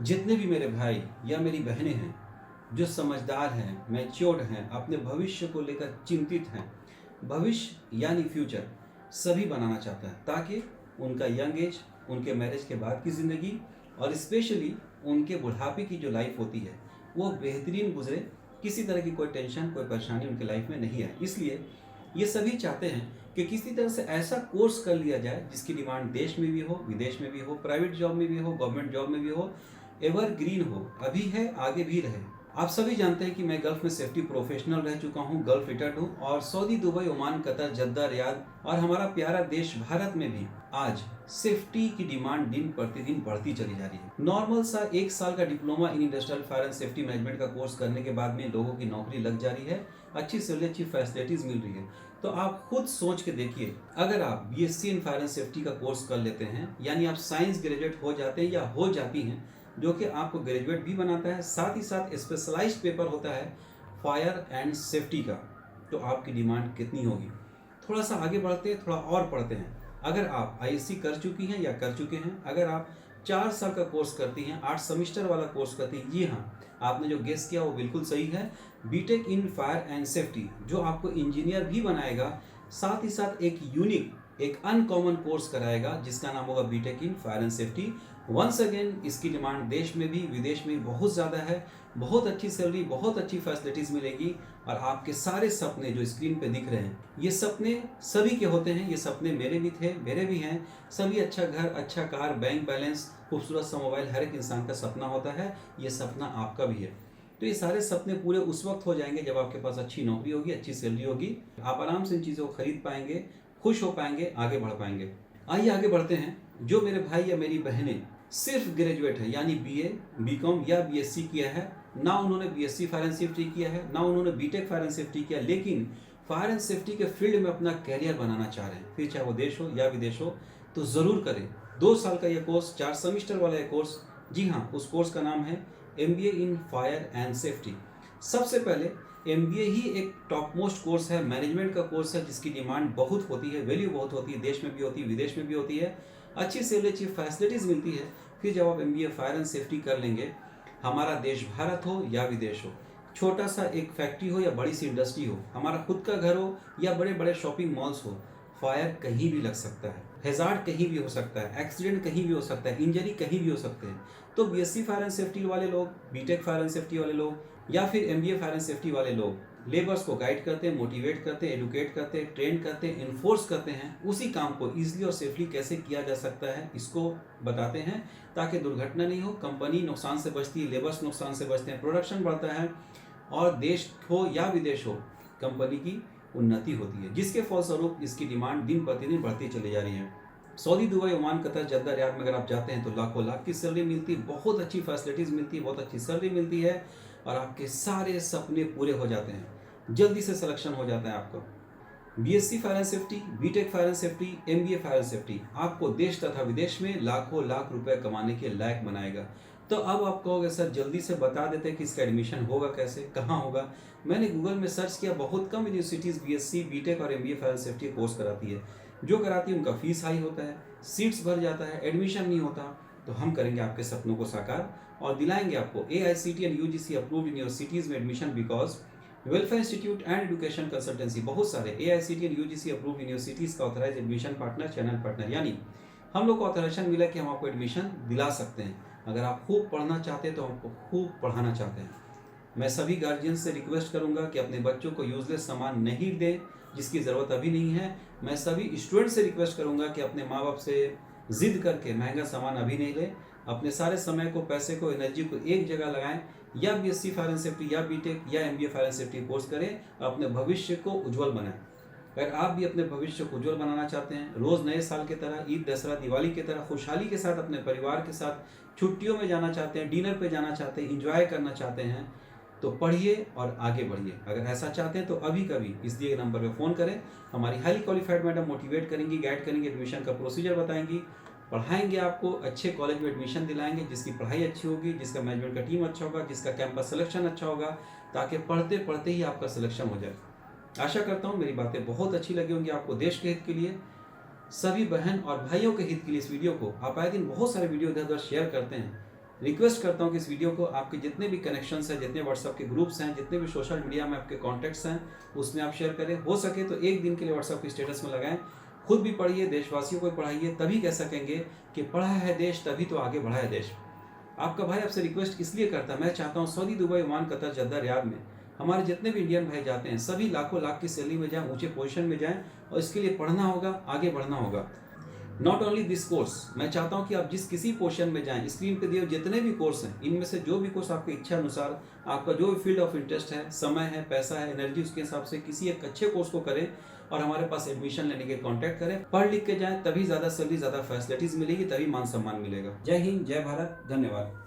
जितने भी मेरे भाई या मेरी बहनें हैं जो समझदार हैं, मैच्योर्ड हैं, अपने भविष्य को लेकर चिंतित हैं, भविष्य यानी फ्यूचर सभी बनाना चाहता है ताकि उनका यंग एज, उनके मैरिज के बाद की ज़िंदगी और स्पेशली उनके बुढ़ापे की जो लाइफ होती है वो बेहतरीन गुजरे। किसी तरह की कोई टेंशन, कोई परेशानी उनके लाइफ में नहीं आए। इसलिए ये सभी चाहते हैं कि किसी तरह से ऐसा कोर्स कर लिया जाए जिसकी डिमांड देश में भी हो, विदेश में भी हो, प्राइवेट जॉब में भी हो, गवर्नमेंट जॉब में भी हो, एवरग्रीन हो, अभी है आगे भी रहे। आप सभी जानते हैं कि मैं गल्फ में सेफ्टी प्रोफेशनल रह चुका हूं, गल्फ रिटर्ड हूं और Saudi, Dubai, Oman, Qatar, Jeddah, Riyadh और हमारा प्यारा देश भारत में भी आज सेफ्टी की डिमांड दिन प्रतिदिन बढ़ती चली जा रही है। नॉर्मल सा 1 साल का diploma in industrial fire and safety management का कोर्स करने के बाद में लोगों की नौकरी लग जा रही है, अच्छी सैलरी, अच्छी फैसिलिटीज मिल रही है। तो आप खुद सोच के देखिए, अगर आप BSc in fire and safety का कोर्स कर लेते हैं, यानी आप साइंस ग्रेजुएट हो जाते हैं या हो जाती हैं, जो कि आपको ग्रेजुएट भी बनाता है, साथ ही साथ स्पेशलाइज्ड पेपर होता है फायर एंड सेफ्टी का, तो आपकी डिमांड कितनी होगी। थोड़ा सा आगे बढ़ते हैं, थोड़ा और पढ़ते हैं। अगर आप आईएससी कर चुकी हैं या कर चुके हैं, अगर आप 4 साल का कोर्स करती हैं, 8 सेमेस्टर वाला कोर्स करती हैं, जी हाँ, आपने जो गेस किया वो बिल्कुल सही है। B Tech in fire and safety जो आपको इंजीनियर भी बनाएगा, साथ ही साथ एक यूनिक, एक अनकॉमन कोर्स कराएगा जिसका नाम होगा B Tech in fire and safety. Once again इसकी डिमांड देश में भी विदेश में भी बहुत ज़्यादा है, बहुत अच्छी सैलरी, बहुत अच्छी फैसिलिटीज़ मिलेगी और आपके सारे सपने जो स्क्रीन पे दिख रहे हैं, ये सपने सभी के होते हैं, ये सपने मेरे भी थे, मेरे भी हैं। सभी अच्छा घर, अच्छा कार, बैंक बैलेंस, खूबसूरत सा मोबाइल हर एक इंसान का सपना होता है, ये सपना आपका भी है। तो ये सारे सपने पूरे उस वक्त हो जाएंगे जब आपके पास अच्छी नौकरी होगी, अच्छी सैलरी होगी, आप आराम से इन चीज़ों को खरीद पाएंगे, खुश हो पाएंगे, आगे बढ़ पाएंगे। आइए आगे बढ़ते हैं। जो मेरे भाई या मेरी बहनें सिर्फ ग्रेजुएट है, यानी बीए, बीकॉम या बीएससी किया है, ना उन्होंने बीएससी फायर एंड सेफ्टी किया है, ना उन्होंने बीटेक फायर एंड सेफ्टी किया, लेकिन फायर एंड सेफ्टी के फील्ड में अपना कैरियर बनाना चाह रहे हैं, फिर चाहे वो देश हो या विदेश हो, तो ज़रूर करें। 2 साल का ये कोर्स, 4 सेमेस्टर वाला ये कोर्स, जी हाँ, उस कोर्स का नाम है MBA in fire and safety. सबसे पहले एमबीए ही एक टॉप मोस्ट कोर्स है, मैनेजमेंट का कोर्स है जिसकी डिमांड बहुत होती है, वैल्यू बहुत होती है, देश में भी होती है, विदेश में भी होती है, अच्छी सैलरी, अच्छी फैसिलिटीज़ मिलती है। फिर जब आप एमबीए फायर एंड सेफ्टी कर लेंगे, हमारा देश भारत हो या विदेश हो, छोटा सा एक फैक्ट्री हो या बड़ी सी इंडस्ट्री हो, हमारा खुद का घर हो या बड़े बड़े शॉपिंग मॉल्स हो, फायर कहीं भी लग सकता है, हैजार्ड कहीं भी हो सकता है, एक्सीडेंट कहीं भी हो सकता है, इंजरी कहीं भी हो सकते हैं। तो बीएससी फायर एंड सेफ्टी वाले लोग, बीटेक फायर एंड सेफ्टी वाले लोग या फिर एमबीए फायर एंड सेफ्टी वाले लोग लेबर्स को गाइड करते हैं, मोटिवेट करते हैं, एडुकेट करते हैं, ट्रेन करते हैं, इन्फोर्स करते हैं, उसी काम को ईजिली और सेफली कैसे किया जा सकता है इसको बताते हैं, ताकि दुर्घटना नहीं हो, कंपनी नुकसान से बचती है, लेबर्स नुकसान से बचते हैं, प्रोडक्शन बढ़ता है और देश हो या विदेश हो, कंपनी की उन्नति होती है, जिसके फलस्वरूप इसकी डिमांड दिन प्रतिदिन बढ़ती चली जा रही है। Saudi, Dubai, Oman, Qatar, Jeddah, Riyadh में अगर आप जाते हैं तो लाखों लाख की सैलरी मिलती है, बहुत अच्छी फैसिलिटीज़ मिलती है, बहुत अच्छी सैलरी मिलती है और आपके सारे सपने पूरे हो जाते हैं, जल्दी से सिलेक्शन हो जाता है आपका। B Sc fire and safety, B Tech fire and safety, MBA fire and safety आपको देश तथा विदेश में लाखों लाख रुपए कमाने के लायक बनाएगा। तो अब आप कहोगे सर जल्दी से बता देते कि इसका एडमिशन होगा कैसे, कहाँ होगा। मैंने गूगल में सर्च किया, बहुत कम यूनिवर्सिटीज़ बीएससी, बीटेक और MBA fire and safety course कराती है। जो कराती है उनका फीस हाई होता है, सीट्स भर जाता है, एडमिशन नहीं होता। तो हम करेंगे आपके सपनों को साकार और दिलाएंगे आपको AICT and UGC approved universities में admission, because welfare institute and education consultancy, बहुत सारे AICT and UGC approved universities का authorise admission partner, channel partner, यानी हम लोग को ऑथराइजेशन मिला कि हम आपको एडमिशन दिला सकते हैं। अगर आप खूब पढ़ना चाहते हैं तो हमको खूब पढ़ाना चाहते हैं। मैं सभी गार्जियन से रिक्वेस्ट करूंगा कि अपने बच्चों को यूजलेस सामान नहीं दें जिसकी ज़रूरत अभी नहीं है। मैं सभी स्टूडेंट से रिक्वेस्ट करूंगा कि अपने माँ बाप से जिद करके महंगा सामान अभी नहीं लें, अपने सारे समय को, पैसे को, एनर्जी को एक जगह लगाएं, या बीएससी फायर एंड सेफ्टी या बीटेक या MBA fire and safety course करें और अपने भविष्य को उज्जवल बनाएं। अगर आप भी अपने भविष्य को उज्जवल बनाना चाहते हैं, रोज़ नए साल की तरह, ईद, दशहरा, दिवाली की तरह खुशहाली के साथ अपने परिवार के साथ छुट्टियों में जाना चाहते हैं, डिनर पे जाना चाहते हैं, इंजॉय करना चाहते हैं, तो पढ़िए और आगे बढ़िए। अगर ऐसा चाहते हैं तो अभी कभी इस दिए नंबर पर फ़ोन करें, हमारी हाईली क्वालिफाइड मैडम मोटिवेट करेंगी, गाइड करेंगे, एडमिशन का प्रोसीजर बताएंगी, पढ़ाएंगे, आपको अच्छे कॉलेज में एडमिशन दिलाएंगे जिसकी पढ़ाई अच्छी होगी, जिसका मैनेजमेंट का टीम अच्छा होगा, जिसका कैंपस सिलेक्शन अच्छा होगा, ताकि पढ़ते पढ़ते ही आपका सिलेक्शन हो जाए। आशा करता हूँ मेरी बातें बहुत अच्छी लगी होंगी आपको। देश के हित के लिए, सभी बहन और भाइयों के हित के लिए इस वीडियो को आप आए दिन बहुत सारे वीडियो इधर उधर शेयर करते हैं, रिक्वेस्ट करता हूँ कि इस वीडियो को आपके जितने भी कनेक्शंस हैं, जितने व्हाट्सएप के ग्रुप्स हैं, जितने भी सोशल मीडिया में आपके कॉन्टैक्ट्स हैं, उसमें आप शेयर करें। हो सके तो एक दिन के लिए व्हाट्सएप के स्टेटस में लगाएं। खुद भी पढ़िए, देशवासियों को पढ़ाइए, तभी कह सकेंगे कि पढ़ा है देश तभी तो आगे बढ़ा है देश। आपका भाई आपसे रिक्वेस्ट इसलिए करता है, मैं चाहता हूँ Saudi, Dubai, Oman, Qatar, Jeddah, Riyadh में हमारे जितने भी इंडियन भाई जाते हैं सभी लाखों लाख की सैलरी में जाएं, ऊंचे पोजीशन में जाएं, और इसके लिए पढ़ना होगा, आगे बढ़ना होगा। नॉट ओनली दिस कोर्स, मैं चाहता हूं कि आप जिस किसी पोर्शन में जाएं, स्क्रीन पे दिए जितने भी कोर्स हैं, इनमें से जो भी कोर्स आपकी इच्छा अनुसार, आपका जो भी फील्ड ऑफ इंटरेस्ट है, समय है, पैसा है, एनर्जी, उसके हिसाब से किसी एक अच्छे कोर्स को करें और हमारे पास एडमिशन लेने के कॉन्टैक्ट करें। पढ़ लिख के जाएं, तभी ज़्यादा सैलरी, ज़्यादा फैसिलिटीज़ मिलेगी, तभी मान सम्मान मिलेगा। जय हिंद, जय भारत, धन्यवाद।